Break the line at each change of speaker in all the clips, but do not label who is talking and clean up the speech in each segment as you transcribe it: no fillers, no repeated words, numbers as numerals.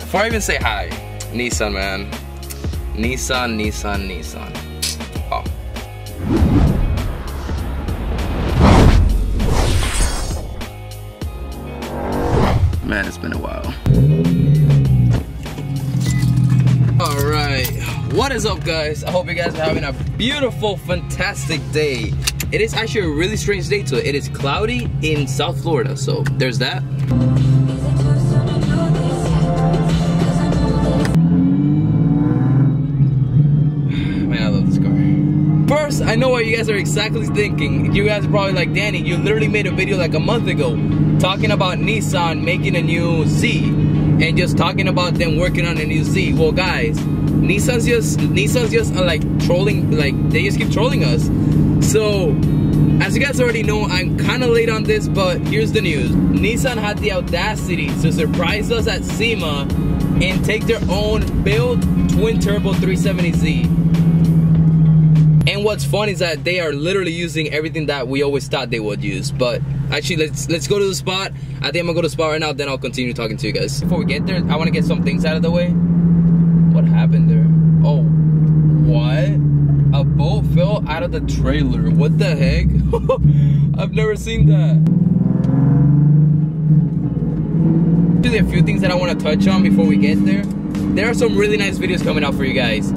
before I even say hi, Nissan, man. Nissan. Oh. Man, it's been a while. Alright, what is up, guys? I hope you guys are having a beautiful, fantastic day. It is actually a really strange day today. It is cloudy in South Florida, so there's that. Man, I love this car. First, I know what you guys are exactly thinking. You guys are probably like, Danny, you literally made a video like a month ago talking about Nissan making a new Z and just talking about them working on a new Z. Well, guys, Nissan's just like trolling, like they just keep trolling us. So, as you guys already know, I'm kind of late on this, but here's the news. Nissan had the audacity to surprise us at SEMA and take their own built twin-turbo 370Z. And what's fun is that they are literally using everything that we always thought they would use. But actually, let's go to the spot. I think I'm gonna go to the spot right now, then I'll continue talking to you guys. Before we get there, I wanna get some things out of the way. What happened there? Oh, what? A boat fell out of the trailer. What the heck? I've never seen that. Actually, a few things that I want to touch on before we get there. There are some really nice videos coming out for you guys.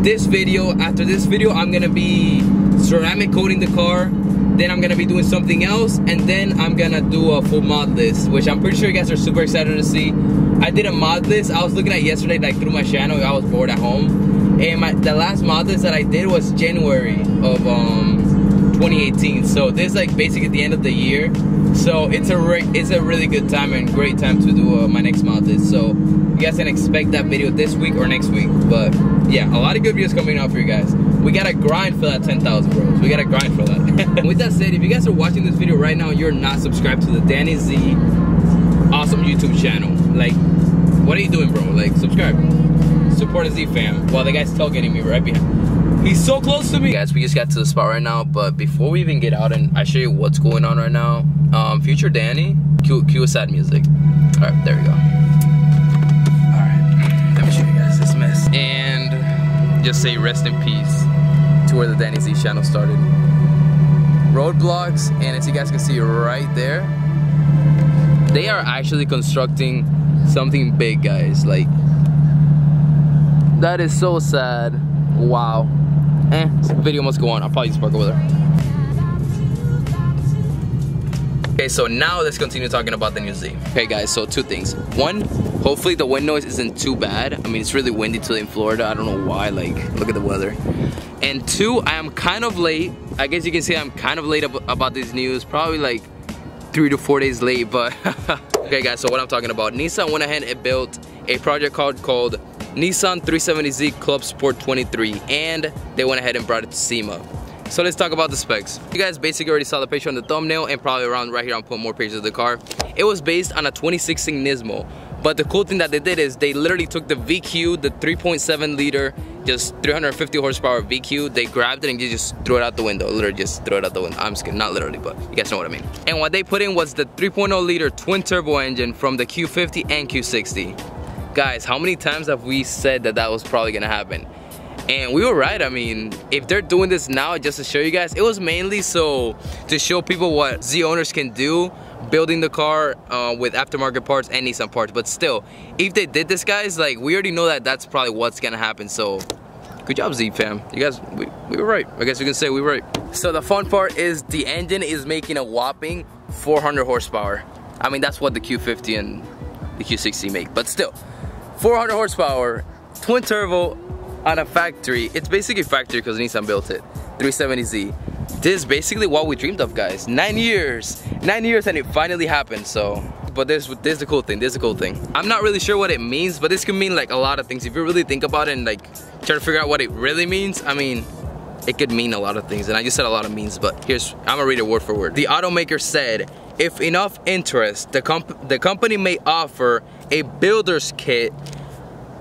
This video, after this video, I'm gonna be ceramic coating the car. Then I'm gonna be doing something else, and then I'm gonna do a full mod list, which I'm pretty sure you guys are super excited to see. I did a mod list. I was looking at yesterday, like through my channel. I was bored at home, and the last mod list that I did was January of 2018. So this is like basically the end of the year. So it's a really good time and great time to do my next mod list. So you guys can expect that video this week or next week. But yeah, a lot of good videos coming out for you guys. We gotta grind for that 10,000, bros. We gotta grind for that. With that said, if you guys are watching this video right now, you're not subscribed to the Danny Z awesome YouTube channel. Like, what are you doing, bro? Like, subscribe. Support a Z fam. While the guy's tailgating me right behind. He's so close to me. Guys, we just got to the spot right now, but before we even get out and I show you what's going on right now, future Danny, cue sad music. All right, there we go. All right, let me show you guys this mess. And just say rest in peace to where the Danny Z channel started. Roadblocks, and as you guys can see right there, they are actually constructing something big, guys. Like, that is so sad. Wow. This video must go on. I'll probably just park over there. Okay, so now let's continue talking about the new Z. Okay guys, so two things. One, hopefully the wind noise isn't too bad. I mean, it's really windy today in Florida. I don't know why, like, look at the weather. And two, I am kind of late. I guess you can see I'm kind of late about this news. Probably like 3 to 4 days late, but okay guys, so what I'm talking about. Nissan went ahead and built a project called Nissan 370Z Club Sport 23, and they went ahead and brought it to SEMA. So let's talk about the specs. You guys basically already saw the picture on the thumbnail, and probably around right here I'll put more pictures of the car. It was based on a 2016 Nismo, but the cool thing that they did is they literally took the VQ, the 3.7 liter, just 350 horsepower VQ, they grabbed it and just threw it out the window. Literally just threw it out the window. I'm just kidding, not literally, but you guys know what I mean. And what they put in was the 3.0 liter twin turbo engine from the Q50 and Q60. Guys, how many times have we said that that was probably gonna happen? And we were right. I mean, if they're doing this now just to show you guys, it was mainly so to show people what Z owners can do building the car with aftermarket parts and Nissan parts. But still, if they did this, guys, like, we already know that that's probably what's gonna happen. So good job, Z fam. You guys, we were right. I guess we can say we were right. So the fun part is the engine is making a whopping 400 horsepower. I mean, that's what the Q50 and the Q60 make, but still 400 horsepower, twin turbo on a factory. It's basically factory because Nissan built it. 370Z. This is basically what we dreamed of, guys. 9 years and it finally happened. So, but this is the cool thing. This is the cool thing. I'm not really sure what it means, but this could mean like a lot of things. If you really think about it and like try to figure out what it really means, I mean, it could mean a lot of things. And I just said a lot of means, but I'm gonna read it word for word. The automaker said, if enough interest, the company may offer a builder's kit,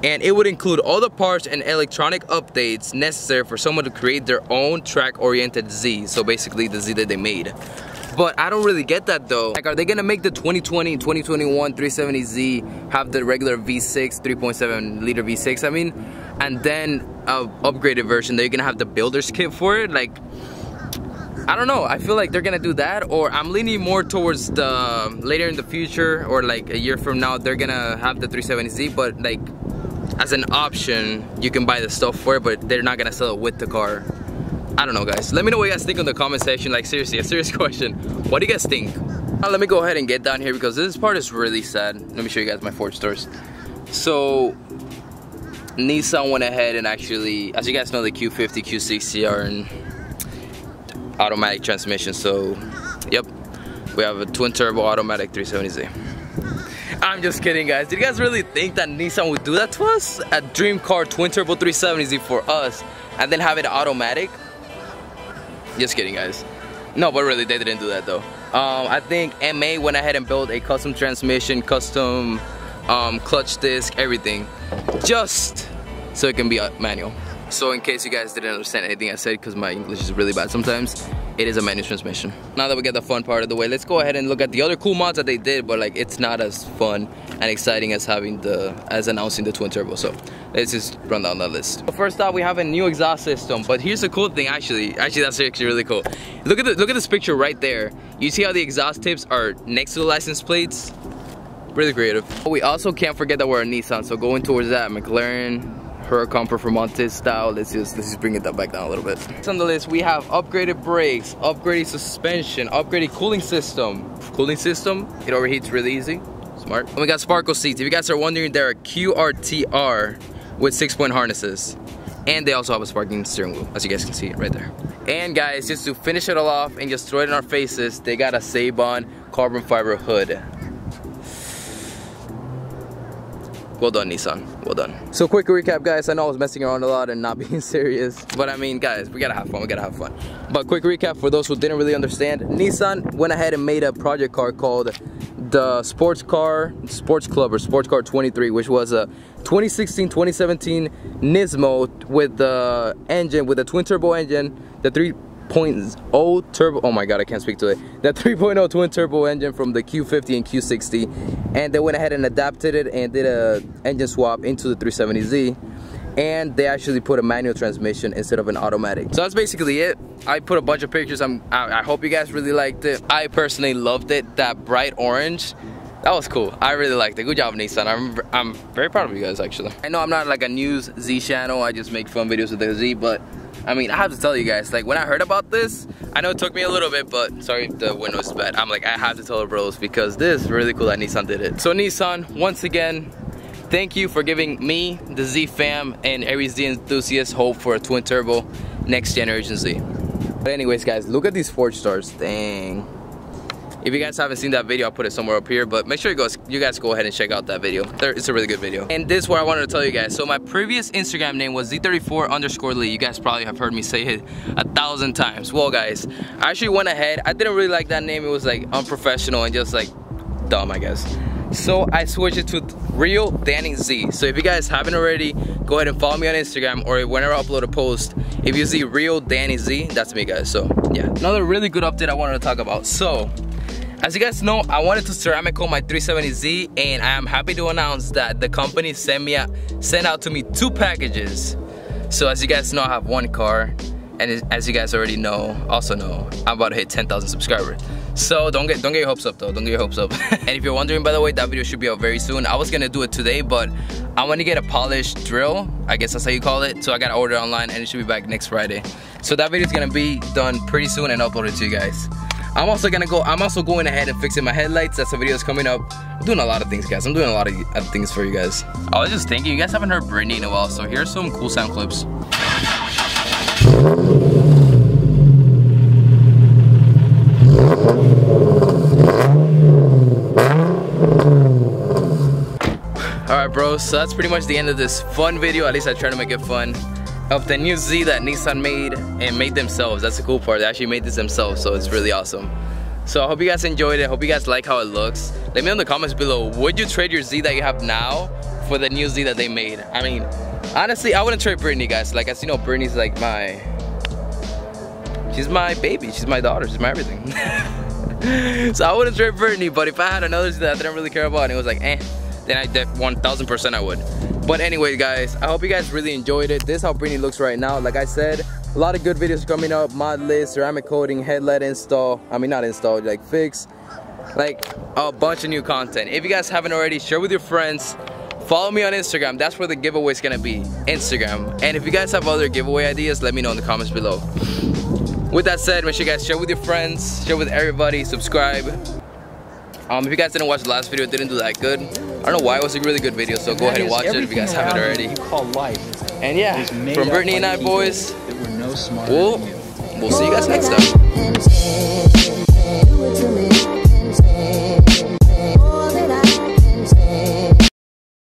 and it would include all the parts and electronic updates necessary for someone to create their own track-oriented Z. So basically the Z that they made. But I don't really get that though. Like, are they gonna make the 2020, 2021 370Z have the regular V6, 3.7 liter V6, I mean, and then a upgraded version, they're gonna have the builder's kit for it? Like, I don't know. I feel like they're gonna do that, or I'm leaning more towards the later in the future, or like a year from now, they're gonna have the 370Z, but like as an option, you can buy the stuff for it, but they're not gonna sell it with the car. I don't know, guys. Let me know what you guys think in the comment section. Like, seriously, a serious question. What do you guys think? Let me go ahead and get down here because this part is really sad. Let me show you guys my Ford stores. So Nissan went ahead and actually, as you guys know, the Q50, Q60 are in automatic transmission. So yep, we have a twin turbo automatic 370Z. I'm just kidding, guys. Did you guys really think that Nissan would do that to us? A dream car twin turbo 370Z for us, and then have it automatic? Just kidding, guys. No, but really, they didn't do that though. I think MA went ahead and built a custom transmission, custom clutch disc, everything, just so it can be a manual. So in case you guys didn't understand anything I said, because my English is really bad sometimes, it is a manual transmission. Now that we get the fun part of the way, let's go ahead and look at the other cool mods that they did, but like it's not as fun and exciting as announcing the twin turbo. So let's just run down that list. First off, we have a new exhaust system, but here's the cool thing. Actually that's actually really cool. Look at this picture right there. You see how the exhaust tips are next to the license plates? Really creative. But we also can't forget that we're a Nissan, so going towards that McLaren Huracan Performante style. Let's just bring it back down a little bit. Next on the list, we have upgraded brakes, upgraded suspension, upgraded cooling system. It overheats really easy. Smart. And we got sparkle seats. If you guys are wondering, they're a QRTR with 6-point harnesses. And they also have a sparking steering wheel, as you guys can see right there. And guys, just to finish it all off and just throw it in our faces, they got a Sabon carbon fiber hood. Well done, Nissan. Well done. So quick recap, guys. I know I was messing around a lot and not being serious, but I mean, guys, we gotta have fun. We gotta have fun. But quick recap for those who didn't really understand. Nissan went ahead and made a project car called the Sports Car 23, which was a 2016-2017 Nismo with the engine, with a twin turbo engine, the 3.0 turbo, oh my god, I can't speak to it, that 3.0 twin turbo engine from the Q50 and Q60, and they went ahead and adapted it and did a engine swap into the 370Z, and they actually put a manual transmission instead of an automatic. So that's basically it. I put a bunch of pictures. I hope you guys really liked it. I personally loved it. That bright orange, that was cool. I really liked it. Good job, Nissan. I'm very proud of you guys, actually. I know I'm not like a news Z channel. I just make fun videos with the Z, but I mean, I have to tell you guys, like when I heard about this, I know it took me a little bit, but sorry, the window is bad. I'm like, I have to tell the bros because this is really cool that Nissan did it. So Nissan, once again, thank you for giving me, the Z fam, and every Z enthusiast hope for a twin turbo next generation Z. But anyways, guys, look at these Ford stars. Dang. If you guys haven't seen that video, I'll put it somewhere up here, but make sure you guys go ahead and check out that video. It's a really good video. And this is what I wanted to tell you guys. So my previous Instagram name was Z34_Lee. You guys probably have heard me say it 1,000 times. Well, guys, I actually went ahead. I didn't really like that name. It was like unprofessional and just like dumb, I guess. So I switched it to Real Danny Z. So if you guys haven't already, go ahead and follow me on Instagram, or whenever I upload a post, if you see Real Danny Z, that's me, guys. So yeah, another really good update I wanted to talk about. So as you guys know, I wanted to ceramic coat my 370Z, and I am happy to announce that the company sent out to me 2 packages. So as you guys know, I have 1 car, and as you guys already also know, I'm about to hit 10,000 subscribers. So don't get your hopes up though. Don't get your hopes up. And if you're wondering, by the way, that video should be out very soon. I was gonna do it today, but I want to get a polished drill. I guess that's how you call it. So I gotta order it online, and it should be back next Friday. So that video is gonna be done pretty soon and uploaded to you guys. I'm also going ahead and fixing my headlights. That's the videos coming up. I'm doing a lot of things, guys. I'm doing a lot of things for you guys. I was just thinking, you guys haven't heard Brittany in a while, so here's some cool sound clips. Alright, bros, so that's pretty much the end of this fun video. At least I try to make it fun. Of the new Z that Nissan made themselves. That's the cool part. They actually made this themselves, so it's really awesome. So I hope you guys enjoyed it. Hope you guys like how it looks. Let me know in the comments below, would you trade your Z that you have now for the new Z that they made? I mean, honestly, I wouldn't trade Brittany, guys. Like, as you know, Brittany's like she's my baby. She's my daughter. She's my everything. So I wouldn't trade Brittany, but if I had another that I didn't really care about and it was like then I 1000% I would. But anyway guys, I hope you guys really enjoyed it. This is how Brittany looks right now. Like I said, a lot of good videos coming up, mod list, ceramic coating, headlight install, I mean not install, like fix, like a bunch of new content. If you guys haven't already, share with your friends. Follow me on Instagram, that's where the giveaway is gonna be, Instagram. And if you guys have other giveaway ideas, let me know in the comments below. With that said, make sure you guys share with your friends, share with everybody, subscribe. If you guys didn't watch the last video, it didn't do that good. I don't know why, it was a really good video, so go ahead and watch it if you guys haven't already. And yeah, from Brittany and I, boys, we'll see you guys next time.